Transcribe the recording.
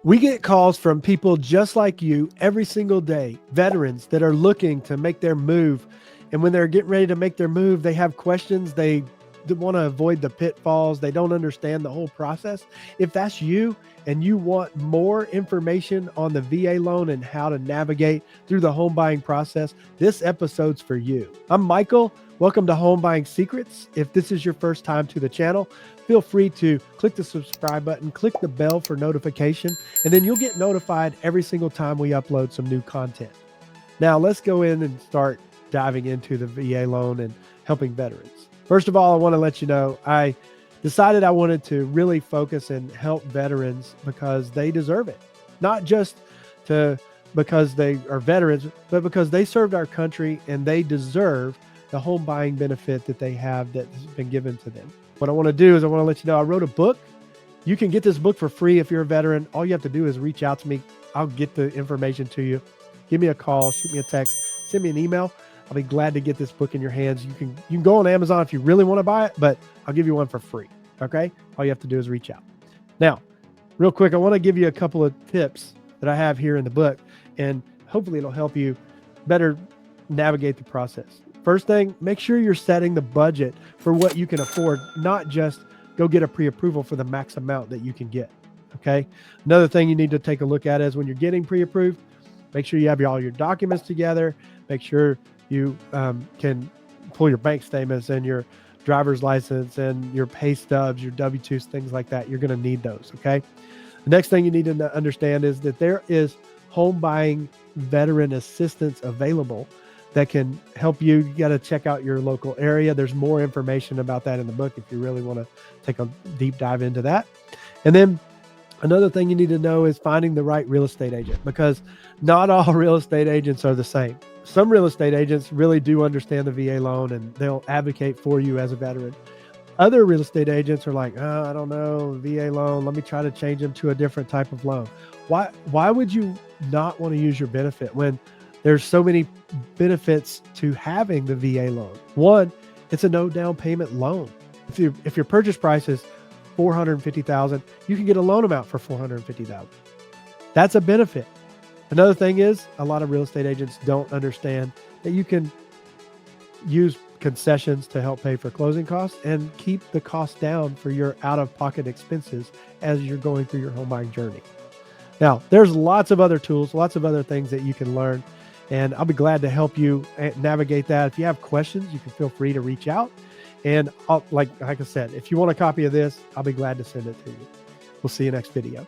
We get calls from people just like you every single day, veterans that are looking to make their move. And when they're getting ready to make their move, they have questions. They want to avoid the pitfalls. They don't understand the whole process. If that's you and you want more information on the VA loan and how to navigate through the home buying process, this episode's for you. I'm Michael. Welcome to Home Buying Secrets. If this is your first time to the channel, feel free to click the subscribe button, click the bell for notification, and then you'll get notified every single time we upload some new content. Now let's go in and start diving into the VA loan and helping veterans. First of all, I want to let you know, I decided I wanted to really focus and help veterans because they deserve it. Not just because they are veterans, but because they served our country and they deserve the home buying benefit that they have that has been given to them. What I want to do is I want to let you know I wrote a book. You can get this book for free if you're a veteran. All you have to do is reach out to me. I'll get the information to you. Give me a call, shoot me a text, send me an email. I'll be glad to get this book in your hands. You can go on Amazon if you really want to buy it, but I'll give you one for free. Okay? All you have to do is reach out. Now, real quick, I want to give you a couple of tips that I have here in the book, and hopefully it'll help you better navigate the process. First thing, make sure you're setting the budget for what you can afford, not just go get a pre-approval for the max amount that you can get, okay? Another thing you need to take a look at is when you're getting pre-approved, make sure you have all your documents together, make sure you can pull your bank statements and your driver's license and your pay stubs, your W-2s, things like that. You're gonna need those, okay? The next thing you need to understand is that there is home buying veteran assistance available that can help you. You got to check out your local area. There's more information about that in the book if you really want to take a deep dive into that. And then another thing you need to know is finding the right real estate agent, because not all real estate agents are the same. Some real estate agents really do understand the VA loan and they'll advocate for you as a veteran. Other real estate agents are like, oh, I don't know, VA loan, let me try to change them to a different type of loan. Why would you not want to use your benefit when there's so many benefits to having the VA loan? One, it's a no down payment loan. If your purchase price is $450,000, you can get a loan amount for $450,000. That's a benefit. Another thing is a lot of real estate agents don't understand that you can use concessions to help pay for closing costs and keep the cost down for your out-of-pocket expenses as you're going through your home buying journey. Now, there's lots of other tools, lots of other things that you can learn, and I'll be glad to help you navigate that. If you have questions, you can feel free to reach out. And like I said, if you want a copy of this, I'll be glad to send it to you. We'll see you next video.